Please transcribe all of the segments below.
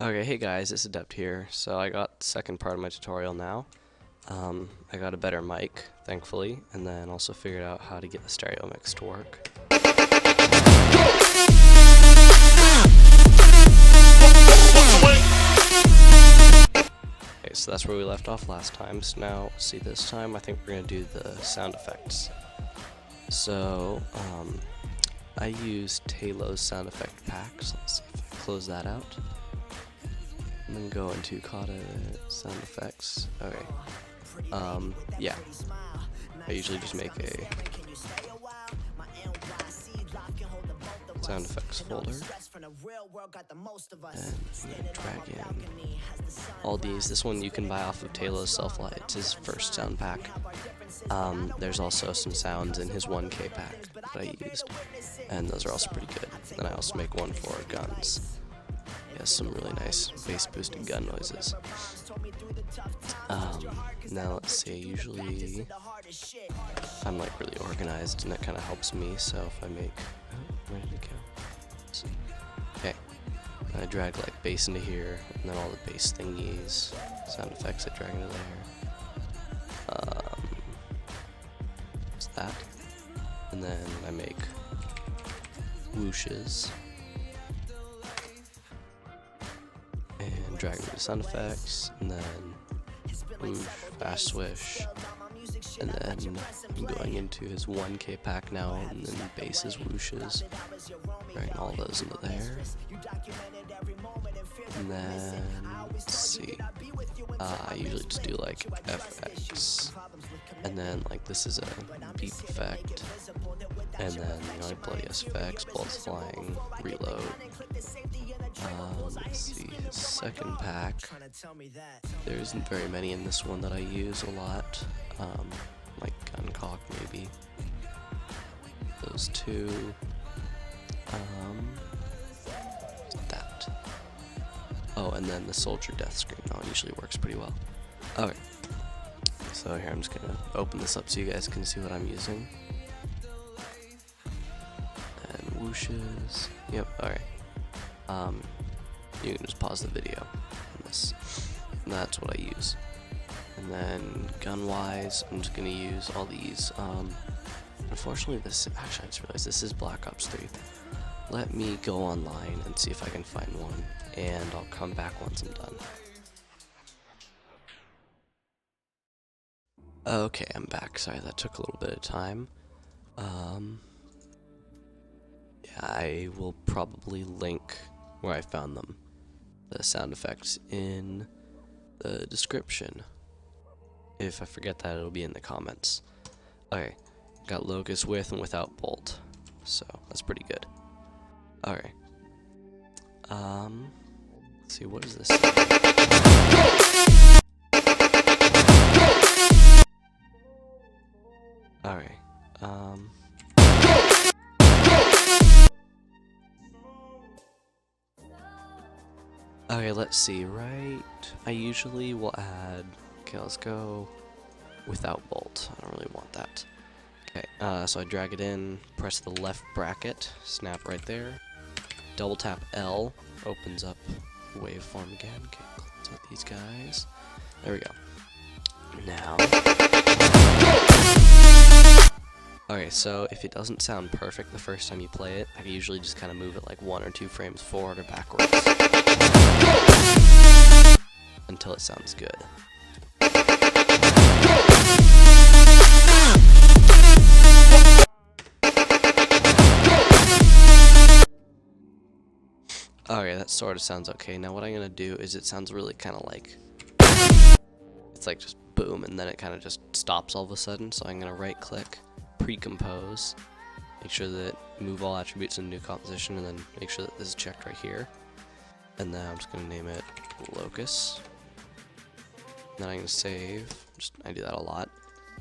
Okay, hey guys, it's Adept here. So I got the second part of my tutorial now. I got a better mic, thankfully, and then also figured out how to get the stereo mix to work. Okay, so that's where we left off last time. So now, see, this time I think we're gonna do the sound effects. So, I used Taylor's sound effect pack, so let's see if I close that out. And then go into COD sound effects. Okay. Yeah. I usually just make a sound effects folder. And I'm gonna drag in all these. This one you can buy off of Taylor's Self-Light. It's his first sound pack. There's also some sounds in his 1K pack that I used. And those are also pretty good. Then I also make one for guns. Yeah, some really nice bass boosted gun noises. Now let's see, usually I'm like really organized and that kind of helps me, so if I make, where did it go? Okay, I drag like bass into here, and then all the bass thingies, sound effects I drag into there. What's that? And then I make whooshes. And drag into sound effects, and then whoosh, fast swish, and then I'm going into his 1K pack now, and then basses, whooshes, dragging all those into there. And then, let's see, I usually just do like FX, and then like this is a beep effect, and then like bloody SFX, bullets flying, reload. Let's see, his second pack, there isn't very many in this one that I use a lot, like gun cock maybe, those two, that, oh, and then the soldier death screen, it usually works pretty well. Okay, so here I'm just gonna open this up so you guys can see what I'm using, and whooshes, yep, alright. You can just pause the video on this. And that's what I use. And then gun-wise, I'm just gonna use all these. Unfortunately, this actually I just realized this is Black Ops 3. Let me go online and see if I can find one, and I'll come back once I'm done. Okay, I'm back. Sorry, that took a little bit of time. Yeah, I will probably link where I found them, the sound effects, in the description. If I forget that, it'll be in the comments. Okay, got Locus with and without bolt, so that's pretty good. Okay, let's see, what is this? Alright, okay, let's see, right, I usually will add, okay, let's go without bolt, I don't really want that. Okay, so I drag it in, press the left bracket, snap right there, double tap L, opens up waveform again, okay, close out these guys, there we go. Now, okay, so if it doesn't sound perfect the first time you play it, I usually just kind of move it like 1 or 2 frames forward or backwards until it sounds good. Okay, that sort of sounds okay. Now what I'm gonna do is it sounds really kind of like, it's like just boom, and then it kind of just stops all of a sudden, so I'm gonna right click, pre-compose, make sure that move all attributes in new composition, and then make sure that this is checked right here. And then I'm just gonna name it Locus. Then I'm gonna save, I do that a lot.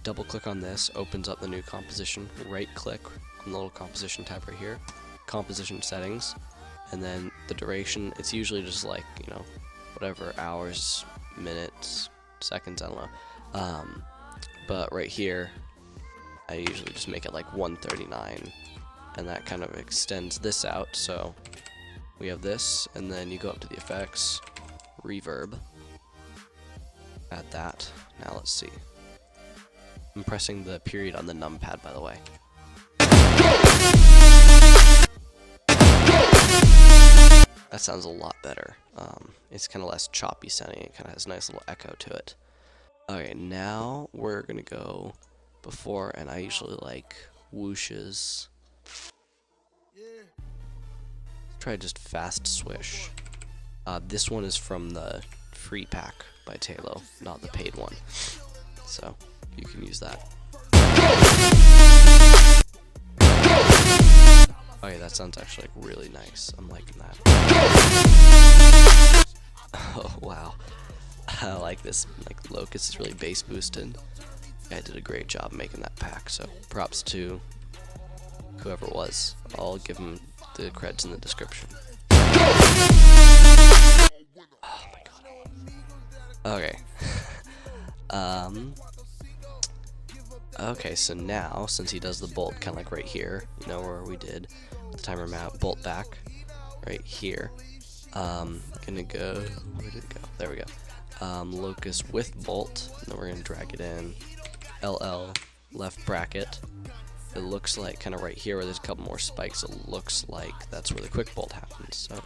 Double click on this, opens up the new composition, right click on the little composition tab right here, composition settings, and then the duration, it's usually just like, you know, whatever, hours, minutes, seconds, I don't know. But right here, I usually just make it like 139, and that kind of extends this out, so we have this, and then you go up to the effects, reverb. Add that. Now let's see. I'm pressing the period on the numpad, by the way. That sounds a lot better. It's kind of less choppy sounding. It kind of has a nice little echo to it. Okay, now we're gonna go before, and I usually like whooshes. Try just fast swish. This one is from the free pack by Talo, not the paid one. So you can use that. Okay, that sounds actually like really nice. I'm liking that. Oh wow, I like this. Like Locus is really bass boosted. I did a great job making that pack. So props to whoever it was. I'll give him the creds in the description. Oh my god. Okay. Okay, so now, since he does the bolt kind of like right here, you know where we did the timer mount, bolt back, right here. Gonna go, where did it go? There we go. Locus with bolt, and then we're gonna drag it in. LL, left bracket. It looks like kind of right here where there's a couple more spikes, it looks like that's where the quick bolt happens, so.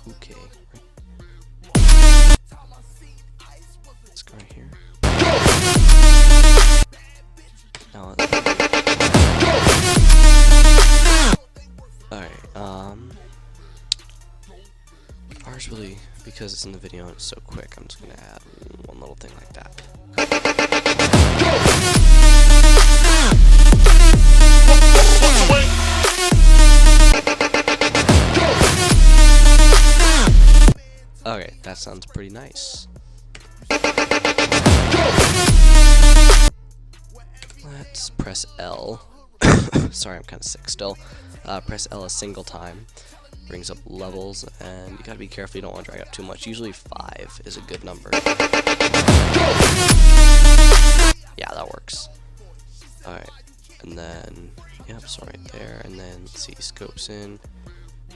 Okay. Let's go right here. Now alright, ours really, because it's in the video and it's so quick, I'm just gonna add one little thing like that. Okay, that sounds pretty nice. Let's press L. Sorry, I'm kind of sick still. Press L a single time. Brings up levels, and you gotta be careful you don't want to drag up too much. Usually 5 is a good number. Yeah, that works. Alright, and then, yep, so right there, and then let's see, scopes in,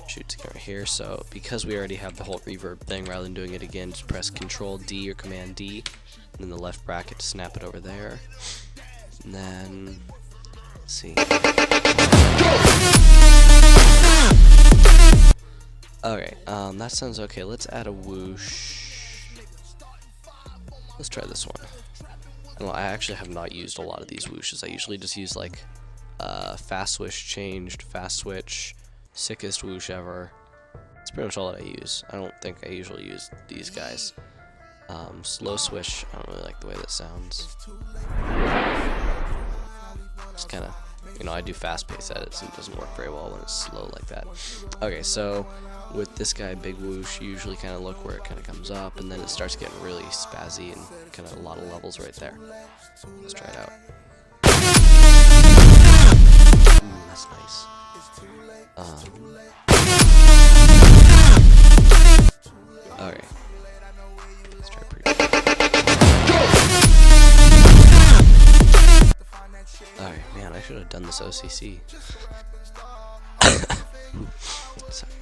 shoots again right here. So because we already have the whole reverb thing, rather than doing it again, just press Control D or Command D, and then the left bracket to snap it over there. And then, let's see. Okay, that sounds okay. Let's add a whoosh. Let's try this one. I don't know, I actually have not used a lot of these whooshes. I usually just use like fast switch changed, fast switch, sickest whoosh ever. That's pretty much all that I use. I don't think I usually use these guys. Slow swish, I don't really like the way that sounds. Just kind of, you know, I do fast pace edits and it doesn't work very well when it's slow like that. Okay, so with this guy, big whoosh, you usually kind of look where it kind of comes up and then it starts getting really spazzy and kind of a lot of levels right there. Let's try it out. Ooh, that's nice. Okay. Let's try pretty. Alright, man, I should have done this OCC. Sorry.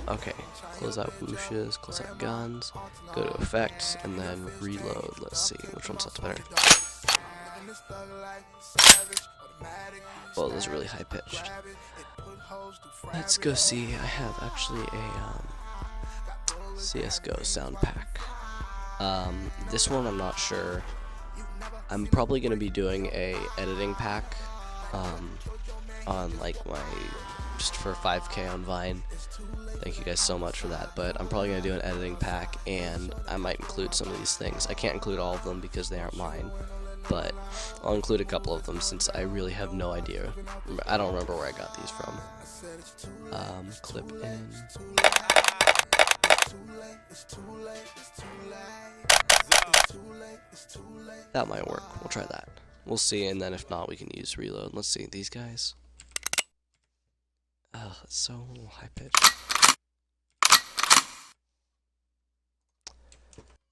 Okay. Close out whooshes, close out guns, go to effects, and then reload. Let's see, which one sounds better? Well, this is really high pitched. Let's go see. I have actually a CSGO sound pack. This one I'm not sure. I'm probably gonna be doing a editing pack on like my just for 5K on Vine. Thank you guys so much for that. But I'm probably gonna do an editing pack, and I might include some of these things. I can't include all of them because they aren't mine, but I'll include a couple of them since I really have no idea. I don't remember where I got these from. Clip in. That might work. We'll try that. We'll see, and then if not, we can use reload. Let's see, these guys. Oh, it's so high pitched.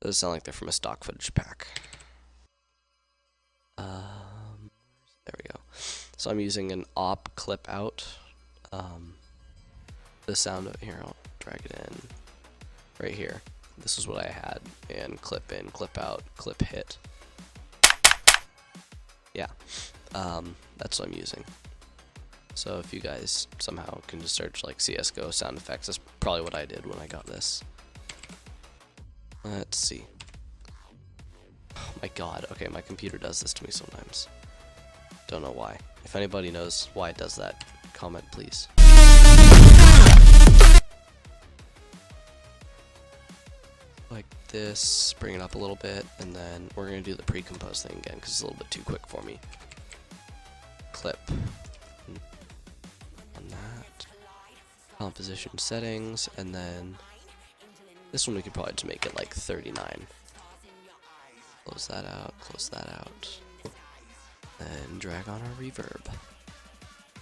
Those sound like they're from a stock footage pack. There we go. So I'm using an op clip out. The sound of here. drag it in right here. This is what I had, and clip in, clip out, clip hit. Yeah, that's what I'm using. So if you guys somehow can just search like CSGO sound effects, that's probably what I did when I got this. Let's see. Oh my god, okay, my computer does this to me sometimes. Don't know why. If anybody knows why it does that, comment please. Like this, bring it up a little bit, and then we're going to do the pre-compose thing again because it's a little bit too quick for me. Clip. On that. Composition settings, and then this one we could probably just make it like 39. Close that out, and drag on our reverb.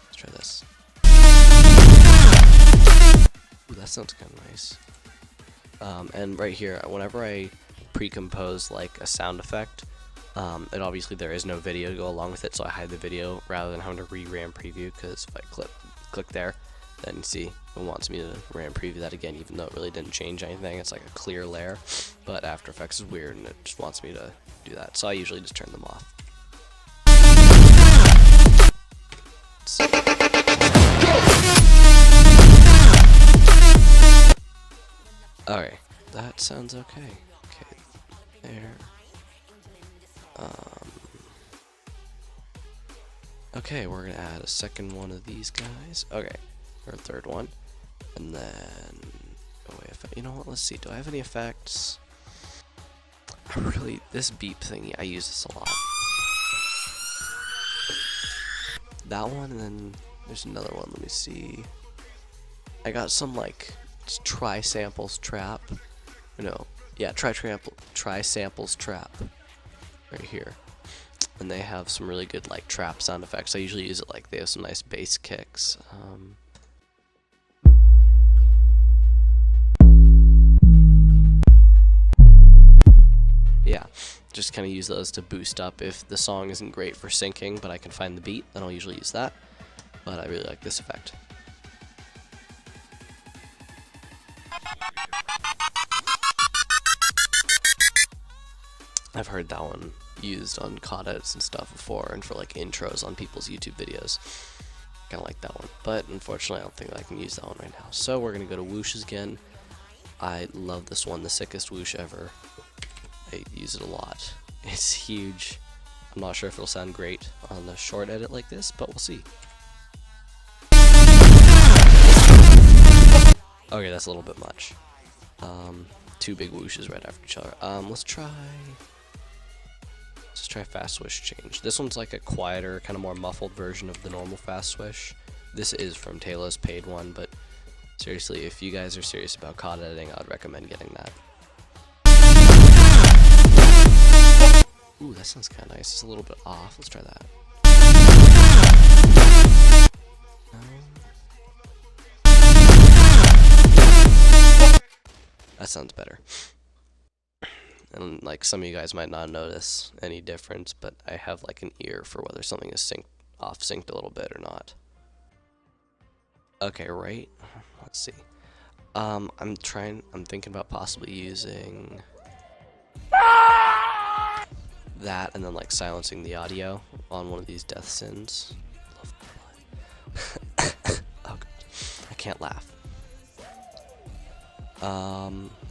Let's try this. Ooh, that sounds kind of nice. And right here, whenever I pre-compose like a sound effect, and obviously there is no video to go along with it, so I hide the video rather than having to re-ram preview, because if I click there, then you see it wants me to ram preview that again, even though it really didn't change anything. It's like a clear layer, but After Effects is weird and it just wants me to do that, so I usually just turn them off. Alright, that sounds okay. Okay, there. Okay, we're gonna add a second one of these guys. Okay, or a third one, and then you know what? Let's see. Do I have any effects? This beep thingy, I use this a lot. That one, and then there's another one. Let me see. I got some like tri-samples trap. No, yeah, tri-samples trap right here. And they have some really good like trap sound effects. I usually use it like they have some nice bass kicks. Yeah, just kind of use those to boost up if the song isn't great for syncing, but I can find the beat, then I'll usually use that. But I really like this effect. I've heard that one used on COD edits and stuff before, and for like intros on people's YouTube videos. Kind of like that one, but unfortunately I don't think I can use that one right now. So we're gonna go to whooshes again. I love this one, the sickest whoosh ever. I use it a lot. It's huge. I'm not sure if it'll sound great on the short edit like this, but we'll see. Okay, that's a little bit much. Two big whooshes right after each other. Let's try fast swish change. This one's like a quieter, kind of more muffled version of the normal fast swish. This is from Taylor's paid one, but seriously, if you guys are serious about COD editing, I'd recommend getting that. Ooh, that sounds kind of nice. It's a little bit off. Let's try that. That sounds better. And like some of you guys might not notice any difference, but I have like an ear for whether something is off-synced a little bit or not. Okay, right. Let's see. I'm thinking about possibly using that and then like silencing the audio on one of these death sins. Oh god, I can't laugh.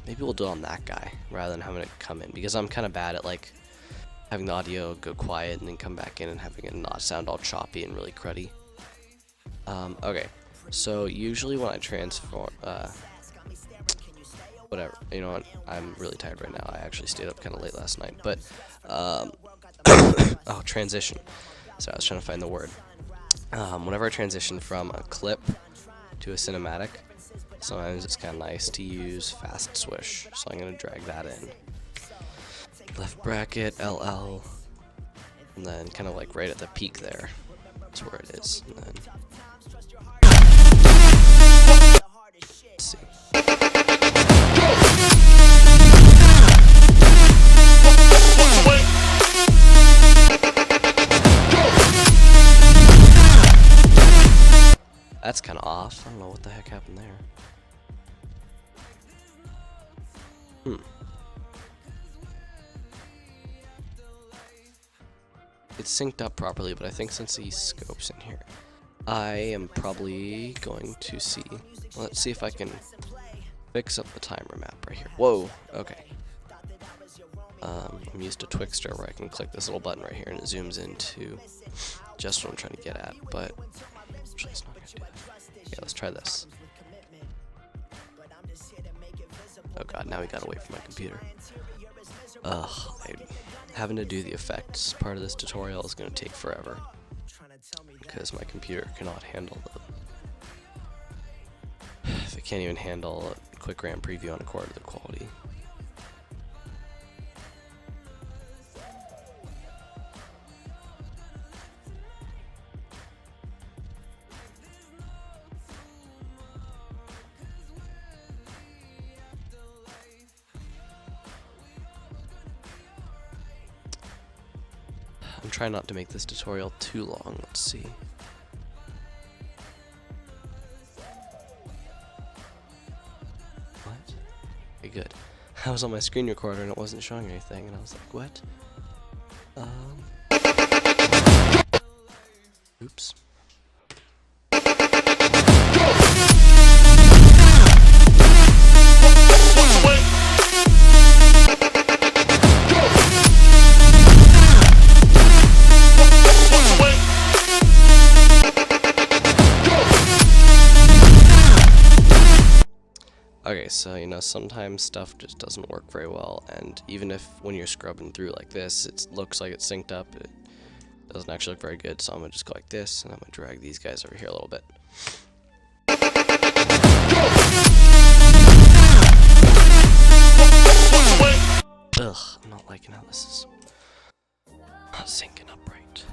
Maybe we'll do it on that guy rather than having it come in, because I'm kind of bad at like having the audio go quiet and then come back in and having it not sound all choppy and really cruddy. Okay, so usually when I transform, whatever, you know what, I'm really tired right now. I actually stayed up kind of late last night, but oh, transition. So I was trying to find the word. Whenever I transition from a clip to a cinematic, sometimes it's kind of nice to use fast swish, so I'm going to drag that in. Left bracket, LL, and then kind of like right at the peak there. That's where it is. And then let's see. That's kind of off. I don't know what the heck happened there. It's synced up properly, but I think since these scopes in here, I am probably going to see. Let's see if I can fix up the timer map right here. Whoa, okay. I'm used to Twixtor where I can click this little button right here and it zooms into just what I'm trying to get at, but actually it's not going to do that. Yeah, let's try this. Oh god, now we gotta wait for my computer. Having to do the effects part of this tutorial is going to take forever because my computer cannot handle it. If it can't even handle a quick RAM preview on a quarter of the quality. I'm trying not to make this tutorial too long. Let's see. What? Okay, good. I was on my screen recorder and it wasn't showing anything, and I was like, what? Oops. Okay, so you know, sometimes stuff just doesn't work very well, and even if when you're scrubbing through like this, it looks like it's synced up, it doesn't actually look very good, so I'm gonna just go like this, and I'm gonna drag these guys over here a little bit. Ugh, I'm not liking how this is not syncing up right.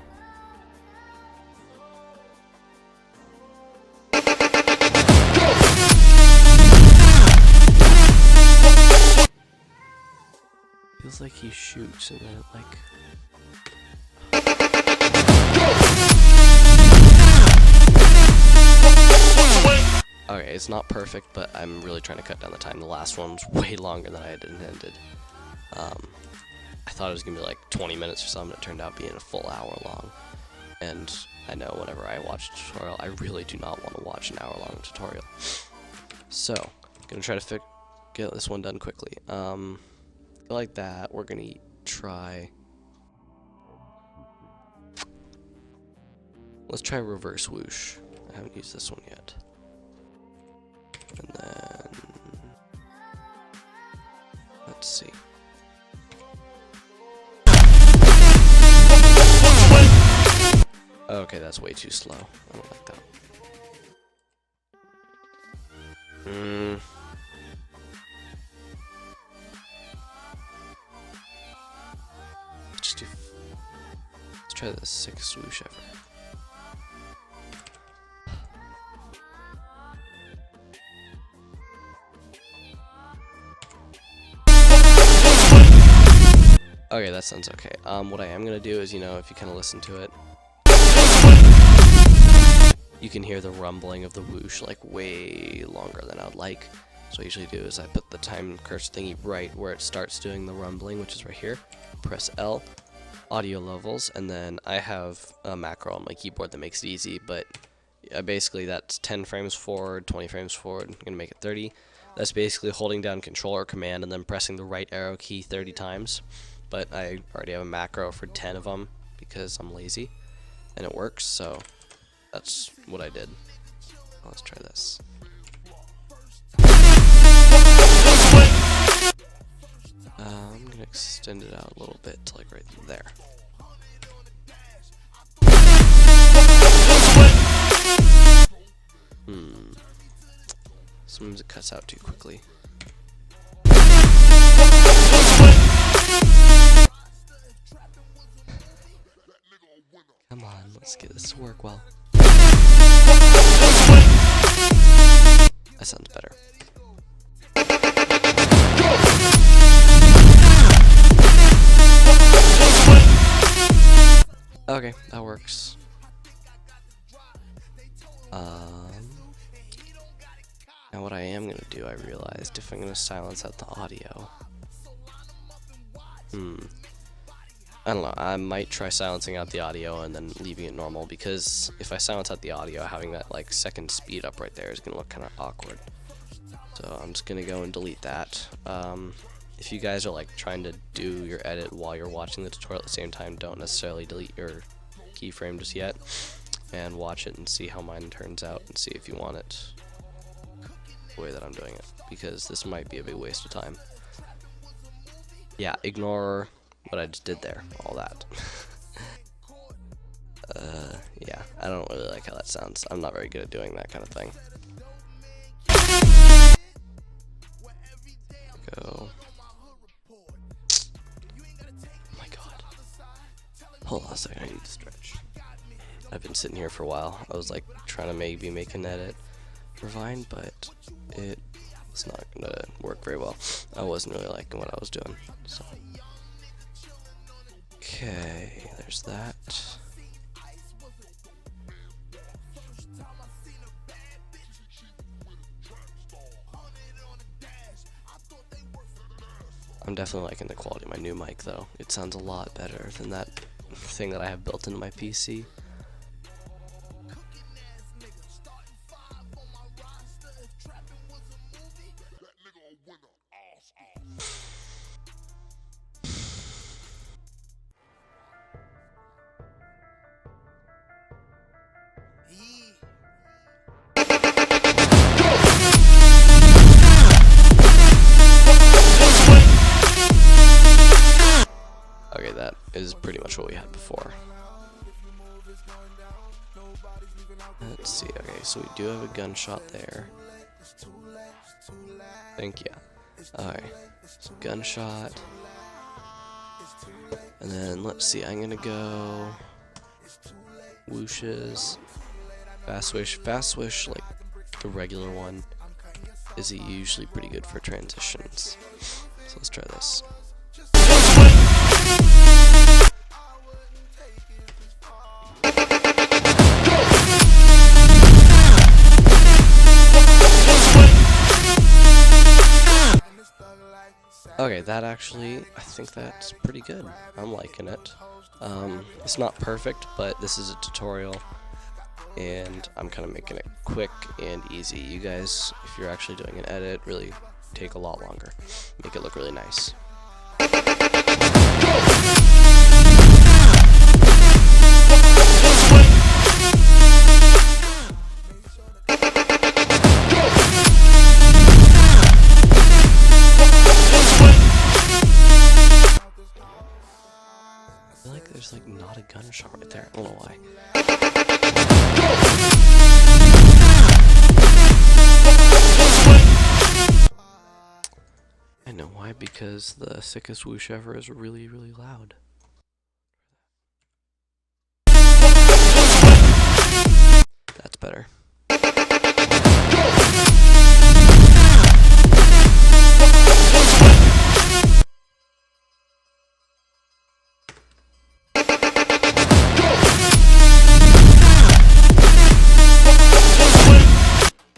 Feels like he shoots and then it like... Okay, it's not perfect, but I'm really trying to cut down the time. The last one was way longer than I had intended. I thought it was going to be like 20 minutes or something. It turned out being a full hour long. And I know whenever I watch a tutorial, I really do not want to watch an hour-long tutorial. So, I'm going to try to get this one done quickly. Like that, we're going to try... Let's try reverse whoosh. I haven't used this one yet. And then... Let's see. Okay, that's way too slow. I don't like that. Let's try the sickest swoosh ever. Okay, that sounds okay. What I am gonna do is, you know, if you kind of listen to it, you can hear the rumbling of the whoosh like way longer than I would like. So what I usually do is I put the time cursor thingy right where it starts doing the rumbling, which is right here. Press L, audio levels, and then I have a macro on my keyboard that makes it easy, but basically that's 10 frames forward, 20 frames forward. I'm gonna make it 30. That's basically holding down Control or Command and then pressing the right arrow key 30 times. But I already have a macro for 10 of them because I'm lazy, and it works, so that's what I did. Let's try this. I'm gonna extend it out a little bit to like right there. Sometimes it cuts out too quickly. Come on, let's get this to work well. That sounds better. Okay, that works. Now what I am going to do, I realized, if I'm going to silence out the audio, I don't know, I might try silencing out the audio and then leaving it normal, because if I silence out the audio, having that like second speed up right there is going to look kind of awkward. So I'm just going to go and delete that. If you guys are like trying to do your edit while you're watching the tutorial at the same time, don't necessarily delete your keyframe just yet, and watch it and see how mine turns out and see if you want it the way that I'm doing it, because this might be a big waste of time. Yeah, ignore what I just did there, all that. Yeah, I don't really like how that sounds. I'm not very good at doing that kind of thing. Go. Oh my god. Hold on a second, I need to stretch. I've been sitting here for a while. I was like trying to maybe make an edit for Vine, but it was not gonna work very well. I wasn't really liking what I was doing, so. Okay, there's that. I'm definitely liking the quality of my new mic though. It sounds a lot better than that thing that I have built into my PC. Okay, that is pretty much what we had before. Let's see, okay, so we do have a gunshot there. I think, yeah. Alright, so gunshot. And then, let's see, I'm gonna go whooshes, fast swish, like the regular one, is usually pretty good for transitions. So let's try this. Okay, that actually, I think that's pretty good. I'm liking it. It's not perfect, but this is a tutorial, and I'm kind of making it quick and easy. You guys, if you're actually doing an edit, really take a lot longer. Make it look really nice. I feel like there's like not a gunshot right there. I don't know why. I know why, because the sickest whoosh ever is really, really loud. That's better.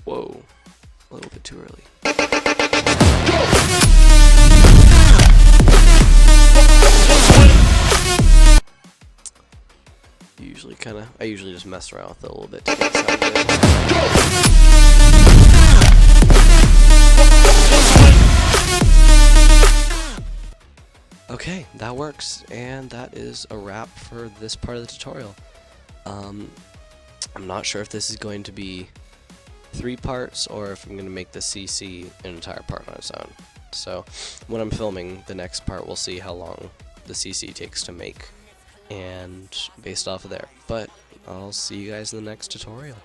Whoa, a little bit too early. I usually just mess around with it a little bit to get it sound good. Okay, that works, and that is a wrap for this part of the tutorial. I'm not sure if this is going to be 3 parts or if I'm going to make the CC an entire part on its own. So when I'm filming the next part, we'll see how long the CC takes to make, and based off of there. But I'll see you guys in the next tutorial.